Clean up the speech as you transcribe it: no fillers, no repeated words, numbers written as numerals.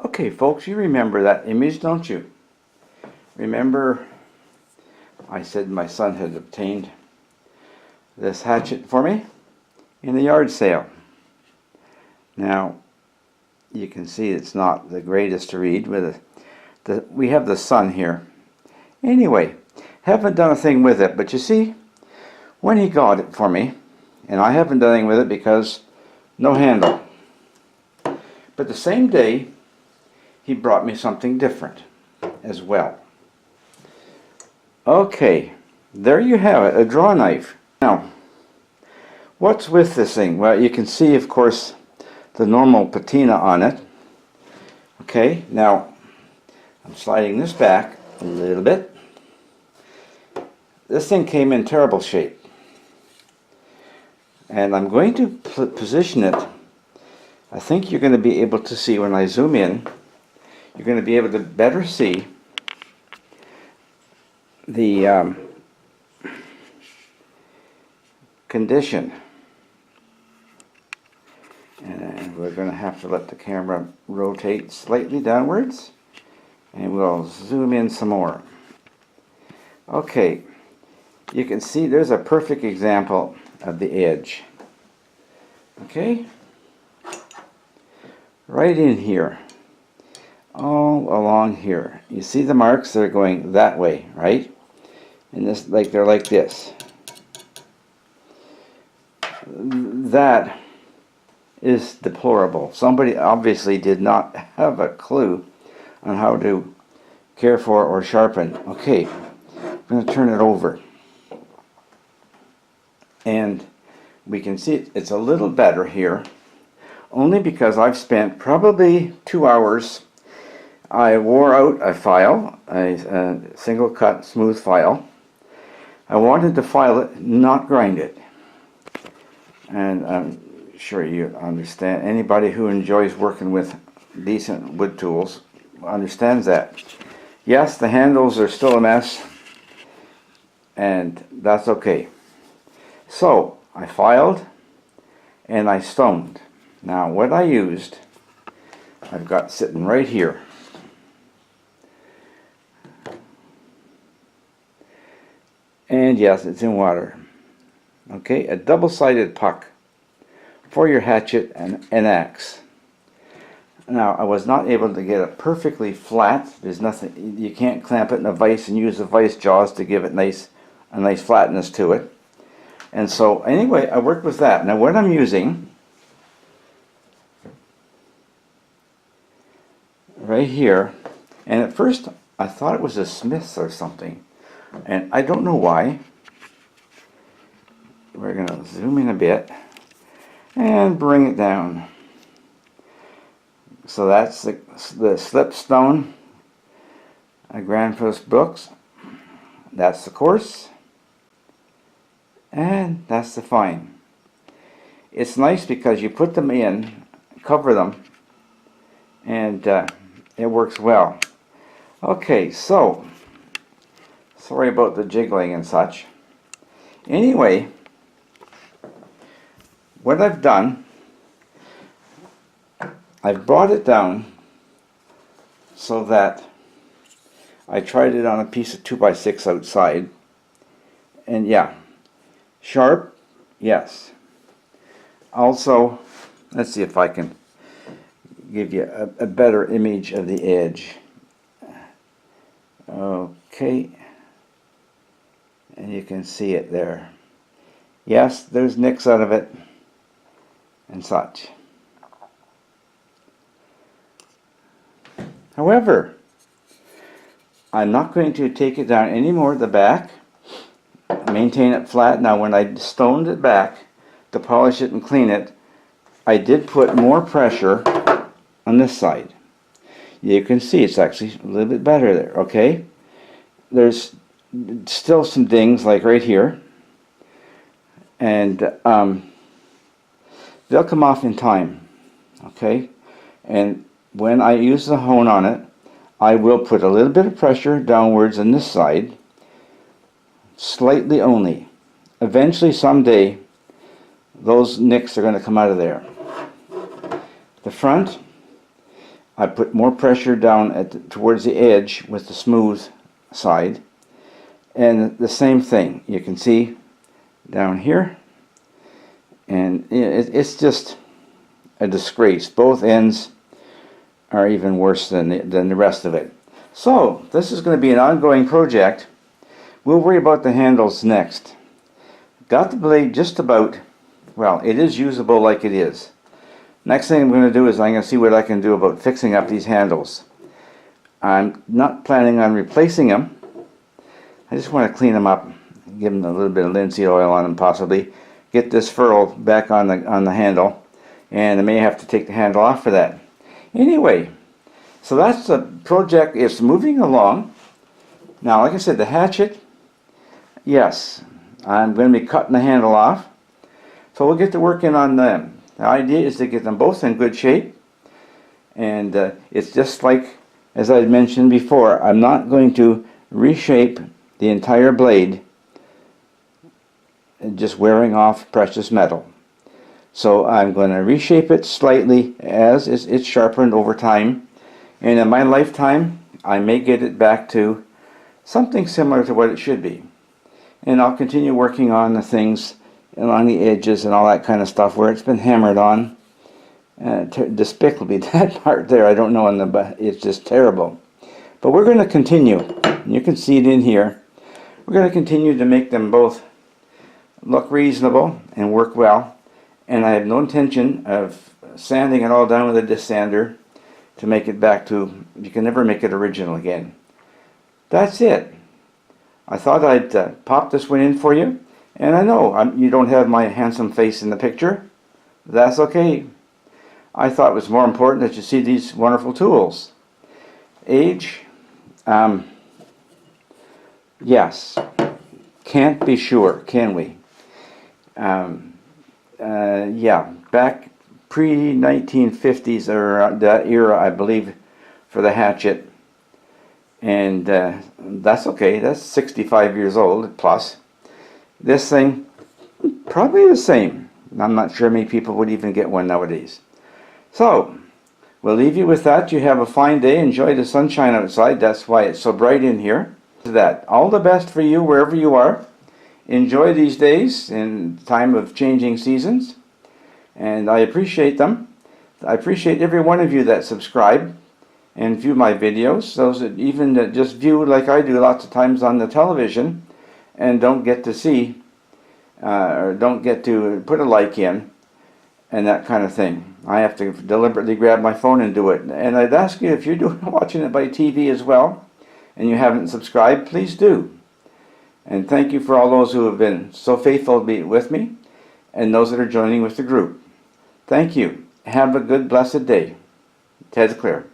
Okay, folks, you remember that image, don't you? Remember I said my son had obtained this hatchet for me in the yard sale. Now, you can see it's not the greatest to read. We have the sun here. Anyway, haven't done a thing with it, but you see, when he got it for me, and I haven't done anything with it because no handle. But the same day, he brought me something different as well. Okay, there you have it, a draw knife. Now, what's with this thing? Well, you can see, of course, the normal patina on it. Okay, now, I'm sliding this back a little bit. This thing came in terrible shape. And I'm going to position it. I think you're going to be able to see when I zoom in, you're going to be able to better see the condition. And we're going to have to let the camera rotate slightly downwards, and we'll zoom in some more. Okay, you can see there's a perfect example of the edge. Okay, right in here, all along here. You see the marks? They're going that way, right? And this, like, they're like this. That is deplorable. Somebody obviously did not have a clue on how to care for or sharpen. Okay, I'm going to turn it over. And we can see it's a little better here, only because I've spent probably 2 hours. I wore out a file, a single cut smooth file. I wanted to file it, not grind it. And I'm sure you understand, anybody who enjoys working with decent wood tools understands that. Yes, the handles are still a mess, and that's okay. So, I filed and I stoned. Now, what I used, I've got sitting right here. And yes, it's in water. Okay, a double-sided puck for your hatchet and an axe. Now, I was not able to get it perfectly flat. There's nothing, you can't clamp it in a vise and use the vise jaws to give it a nice flatness to it. And so, anyway, I worked with that. Now, what I'm using right here, and at first I thought it was a Smith's or something, and I don't know why. We're going to zoom in a bit and bring it down. So that's the slipstone, Granfus Brooks. That's the coarse, and that's the fine. It's nice because you put them in, cover them, and it works well. Okay, so sorry about the jiggling and such. Anyway, what I've done, I've brought it down so that I tried it on a piece of 2x6 outside, and yeah, sharp, yes. Also, let's see if I can give you a better image of the edge. Okay, and you can see it there. Yes, there's nicks out of it and such. However, I'm not going to take it down anymore at the back, maintain it flat. Now, when I stoned it back to polish it and clean it, I did put more pressure on this side. You can see it's actually a little bit better there, okay? There's still some dings like right here, and they'll come off in time, okay? And when I use the hone on it, I will put a little bit of pressure downwards on this side, slightly only. Eventually, someday, those nicks are going to come out of there. The front, I put more pressure down towards the edge with the smooth side, and the same thing you can see down here, and it's just a disgrace. Both ends are even worse than the rest of it. So this is going to be an ongoing project. We'll worry about the handles next. Got the blade just about, well, it is usable like it is. Next thing I'm going to do is I'm going to see what I can do about fixing up these handles. I'm not planning on replacing them. I just want to clean them up, give them a little bit of linseed oil on them possibly, get this ferrule back on the handle, and I may have to take the handle off for that. Anyway, so that's the project. It's moving along. Now, like I said, the hatchet, yes, I'm going to be cutting the handle off. So we'll get to working on them. The idea is to get them both in good shape. And it's just like, as I mentioned before, I'm not going to reshape the entire blade just wearing off precious metal. So I'm going to reshape it slightly as it's sharpened over time. And in my lifetime, I may get it back to something similar to what it should be. And I'll continue working on the things along the edges and all that kind of stuff where it's been hammered on. Despicably, that part there, I don't know, but it's just terrible. But we're going to continue. You can see it in here. We're going to continue to make them both look reasonable and work well. And I have no intention of sanding it all down with a disc sander to make it back to, you can never make it original again. That's it. I thought I'd pop this one in for you. And I know you don't have my handsome face in the picture. That's okay. I thought it was more important that you see these wonderful tools. Age, yes. Can't be sure, can we? Yeah, back pre-1950s or that era, I believe, for the hatchet. And that's okay. That's 65 years old plus. This thing, probably the same. I'm not sure many people would even get one nowadays. So, we'll leave you with that. You have a fine day. Enjoy the sunshine outside. That's why it's so bright in here. That. All the best for you wherever you are. Enjoy these days in time of changing seasons. And I appreciate them. I appreciate every one of you that subscribe and view my videos. Those that even that just view like I do lots of times on the television and don't get to see or don't get to put a like in and that kind of thing. I have to deliberately grab my phone and do it. And I'd ask you, if you're watching it by TV as well and you haven't subscribed, please do. And thank you for all those who have been so faithful to be with me and those that are joining with the group. Thank you. Have a good, blessed day. Ted's clear.